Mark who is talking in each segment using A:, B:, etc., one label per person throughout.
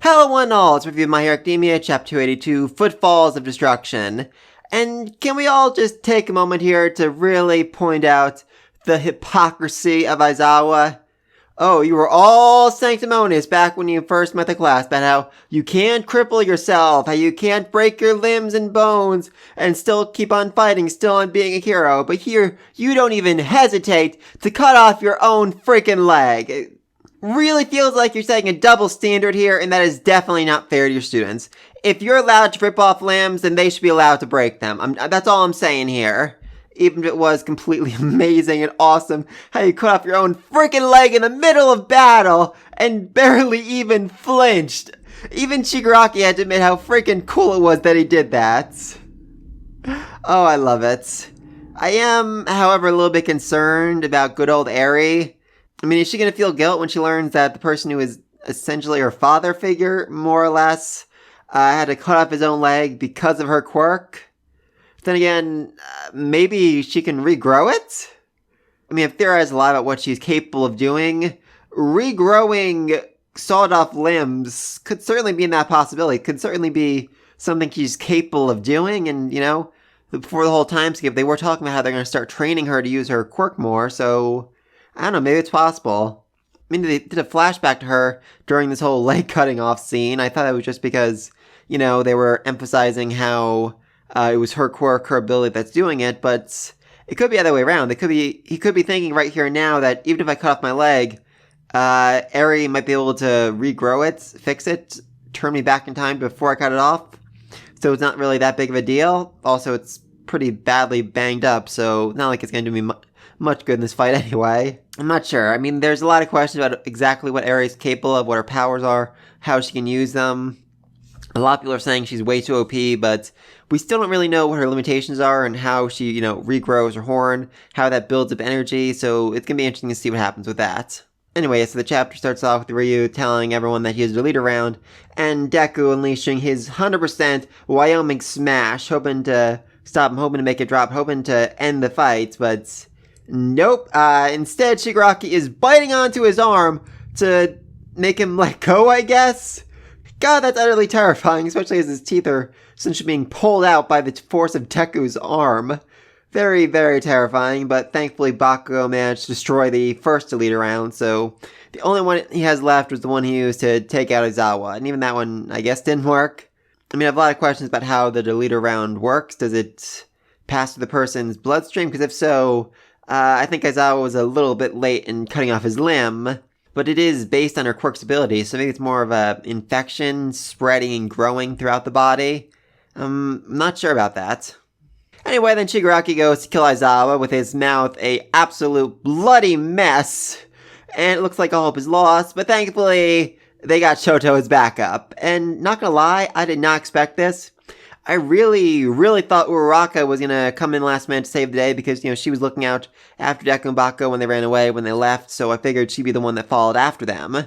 A: Hello one and all, it's a review of My Hero Academia, Chapter 282, Footfalls of Destruction. And can we all just take a moment here to really point out the hypocrisy of Aizawa? Oh, you were all sanctimonious back when you first met the class about how you can't cripple yourself, how you can't break your limbs and bones, and still keep on fighting, still on being a hero. But here, you don't even hesitate to cut off your own freaking leg. It really feels like you're setting a double standard here, and that is definitely not fair to your students. If you're allowed to rip off limbs, then they should be allowed to break them. That's all I'm saying here. Even if it was completely amazing and awesome how you cut off your own freaking leg in the middle of battle and barely even flinched. Even Shigaraki had to admit how freaking cool it was that he did that. Oh, I love it. I am, however, a little bit concerned about good old Eri. I mean, is she gonna feel guilt when she learns that the person who is essentially her father figure, more or less, had to cut off his own leg because of her quirk? Then again, maybe she can regrow it? I mean, I've theorized a lot about what she's capable of doing. Regrowing sawed-off limbs could certainly be in that possibility. Could certainly be something she's capable of doing, and, you know, before the whole time skip, they were talking about how they're going to start training her to use her quirk more, so I don't know, maybe it's possible. I mean, they did a flashback to her during this whole leg cutting off scene. I thought that was just because, you know, they were emphasizing how it was her quirk, her ability that's doing it, but it could be the other way around. He could be thinking right here and now that even if I cut off my leg, Eri might be able to regrow it, fix it, turn me back in time before I cut it off. So it's not really that big of a deal. Also, it's pretty badly banged up, so not like it's going to do me much good in this fight anyway. I'm not sure. I mean, there's a lot of questions about exactly what Eri's capable of, what her powers are, how she can use them. A lot of people are saying she's way too OP, but we still don't really know what her limitations are and how she, you know, regrows her horn, how that builds up energy, so it's gonna be interesting to see what happens with that. Anyway, so the chapter starts off with Ryu telling everyone that he is the leader round, and Deku unleashing his 100% Wyoming smash, hoping to stop him, hoping to make it drop, hoping to end the fight, but nope. Instead, Shigaraki is biting onto his arm to make him let go, I guess? God, that's utterly terrifying, especially as his teeth are essentially being pulled out by the force of Deku's arm. Very, very terrifying, but thankfully Bakugo managed to destroy the first Elite round, so the only one he has left was the one he used to take out Aizawa, and even that one, I guess, didn't work. I mean, I have a lot of questions about how the Deleter round works. Does it pass through the person's bloodstream? Because if so, I think Aizawa was a little bit late in cutting off his limb. But it is based on her quirk's ability, so maybe it's more of a infection spreading and growing throughout the body. I'm not sure about that. Anyway, then Shigaraki goes to kill Aizawa with his mouth a absolute bloody mess. And it looks like all hope is lost, but thankfully they got Shoto as backup. And not gonna lie, I did not expect this. I really, really thought Uraraka was gonna come in last minute to save the day because, you know, she was looking out after Deku and Bakugo when they ran away, when they left, so I figured she'd be the one that followed after them.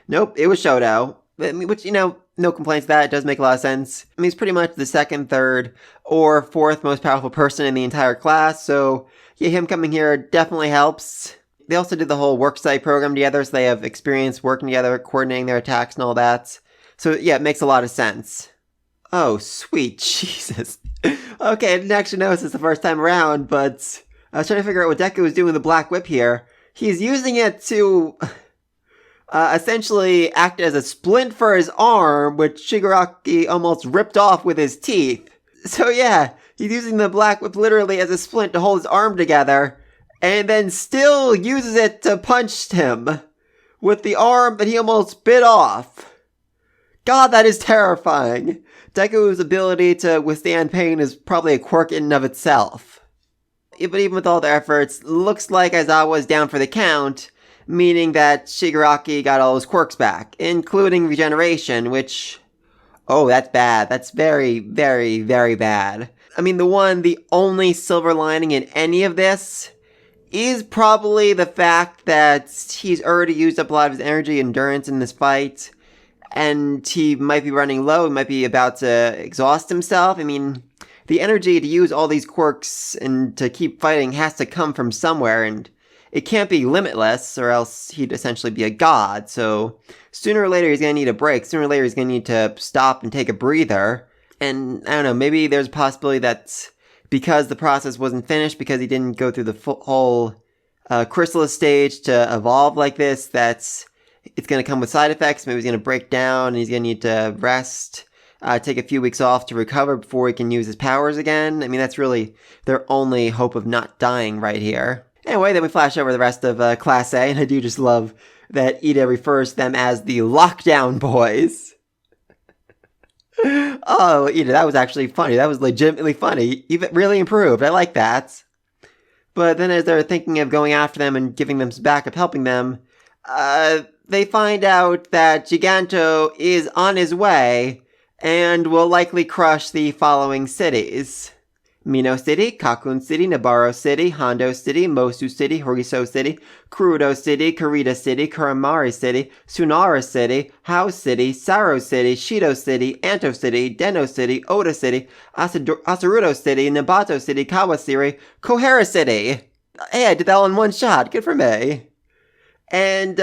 A: Nope, it was Shoto. I mean, which, you know, no complaints to that, it does make a lot of sense. I mean, he's pretty much the second, third, or fourth most powerful person in the entire class, so yeah, him coming here definitely helps. They also did the whole worksite program together, so they have experience working together, coordinating their attacks and all that. So yeah, it makes a lot of sense. Oh, sweet Jesus. Okay, I didn't actually notice this the first time around, but I was trying to figure out what Deku was doing with the Black Whip here. He's using it to essentially act as a splint for his arm, which Shigaraki almost ripped off with his teeth. So yeah, he's using the Black Whip literally as a splint to hold his arm together, and then still uses it to punch him with the arm that he almost bit off. God, that is terrifying. Deku's ability to withstand pain is probably a quirk in and of itself. But even with all their efforts, looks like Aizawa is down for the count, meaning that Shigaraki got all his quirks back, including regeneration, which... oh, that's bad. That's very, very, very bad. I mean, the only silver lining in any of this is probably the fact that he's already used up a lot of his energy and endurance in this fight, and he might be running low, he might be about to exhaust himself. I mean, the energy to use all these quirks and to keep fighting has to come from somewhere, and it can't be limitless, or else he'd essentially be a god. So sooner or later he's gonna need a break. Sooner or later he's gonna need to stop and take a breather. And I don't know, maybe there's a possibility that because the process wasn't finished, because he didn't go through the whole chrysalis stage to evolve like this, that's it's going to come with side effects. Maybe he's going to break down and he's going to need to rest, take a few weeks off to recover before he can use his powers again. I mean, that's really their only hope of not dying right here. Anyway, then we flash over the rest of Class A, and I do just love that Ida refers to them as the Lockdown Boys. Oh, Ida, that was actually funny. That was legitimately funny. Even really improved. I like that. But then as they're thinking of going after them and giving them some backup, helping them, they find out that Giganto is on his way and will likely crush the following cities: Mino City, Kakun City, Nabaro City, Hondo City, Mosu City, Horiso City, Kurudo City, Kurita City, Kuramari City, Sunara City, Hao City, Saro City, Shido City, Anto City, Deno City, Oda City, Asarudo City, Nabato City, Kawasiri, Kohara City. Hey, I did that all in one shot. Good for me. And,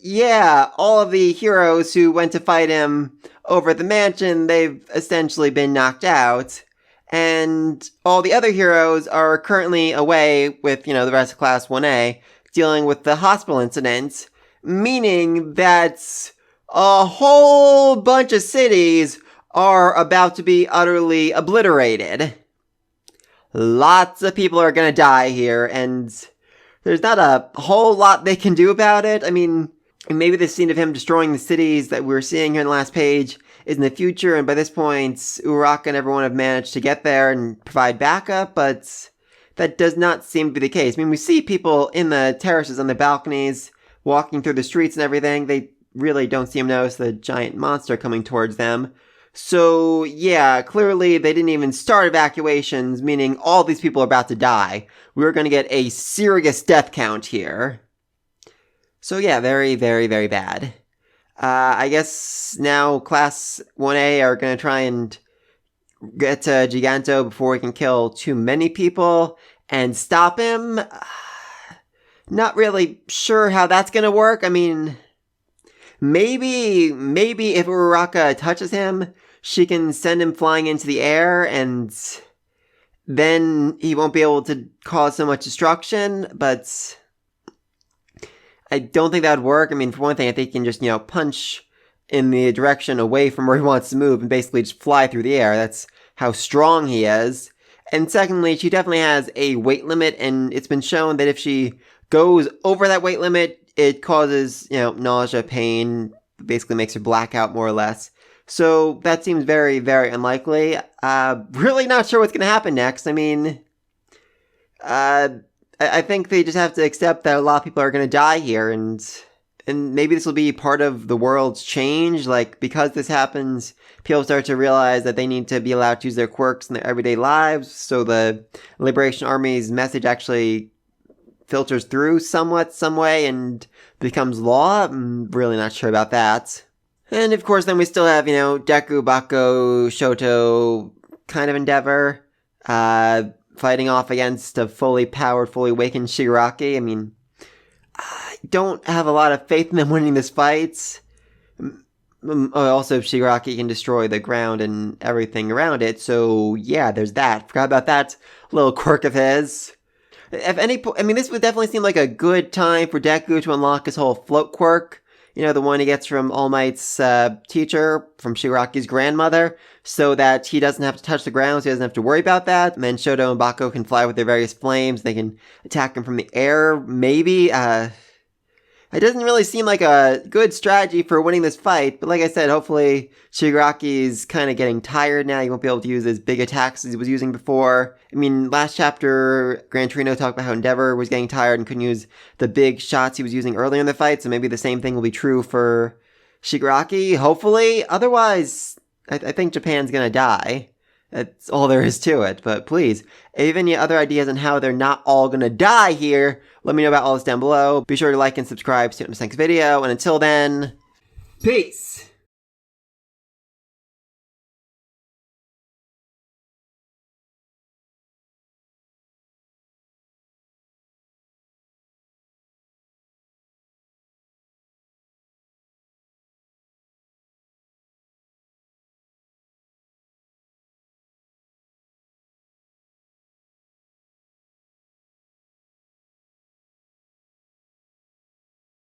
A: yeah, all of the heroes who went to fight him over at the mansion, they've essentially been knocked out. And all the other heroes are currently away with, the rest of Class 1A, dealing with the hospital incident, meaning that a whole bunch of cities are about to be utterly obliterated. Lots of people are gonna die here, and there's not a whole lot they can do about it. I mean, maybe the scene of him destroying the cities that we're seeing here in the last page is in the future, and by this point, Uraraka and everyone have managed to get there and provide backup, but that does not seem to be the case. I mean, we see people in the terraces on the balconies, walking through the streets and everything. They really don't seem to notice the giant monster coming towards them. So, yeah, clearly they didn't even start evacuations, meaning all these people are about to die. We're going to get a serious death count here. So, yeah, very, very, very bad. I guess now Class 1A are going to try and get to Giganto before he can kill too many people and stop him. Not really sure how that's going to work. I mean, maybe if Uraraka touches him, she can send him flying into the air and then he won't be able to cause so much destruction, but I don't think that would work. I mean, for one thing, I think he can just, punch in the direction away from where he wants to move and basically just fly through the air. That's how strong he is. And secondly, she definitely has a weight limit, and it's been shown that if she goes over that weight limit, it causes, nausea, pain, basically makes her black out more or less. So that seems very, very unlikely. Really not sure what's going to happen next. I mean, I think they just have to accept that a lot of people are going to die here, and maybe this will be part of the world's change. Like, because this happens, people start to realize that they need to be allowed to use their quirks in their everyday lives, so the Liberation Army's message actually filters through somewhat, some way, and becomes law. I'm really not sure about that. And of course, then we still have, Deku, Bako, Shoto kind of endeavor, fighting off against a fully powered, fully awakened Shigaraki. I mean, I don't have a lot of faith in them winning this fight. Also, Shigaraki can destroy the ground and everything around it, so yeah, there's that. Forgot about that little quirk of his. If any, this would definitely seem like a good time for Deku to unlock his whole float quirk. The one he gets from All Might's teacher, from Shigaraki's grandmother, so that he doesn't have to touch the ground, so he doesn't have to worry about that. And then Shoto and Bako can fly with their various flames. They can attack him from the air, maybe. It doesn't really seem like a good strategy for winning this fight, but like I said, hopefully Shigaraki's kind of getting tired now. He won't be able to use his big attacks as he was using before. I mean, last chapter, Gran Torino talked about how Endeavor was getting tired and couldn't use the big shots he was using earlier in the fight, so maybe the same thing will be true for Shigaraki, hopefully. Otherwise, I think Japan's gonna die. That's all there is to it, but please, if any other ideas on how they're not all gonna die here, let me know about all this down below. Be sure to like and subscribe, see you in the next video, and until then, peace!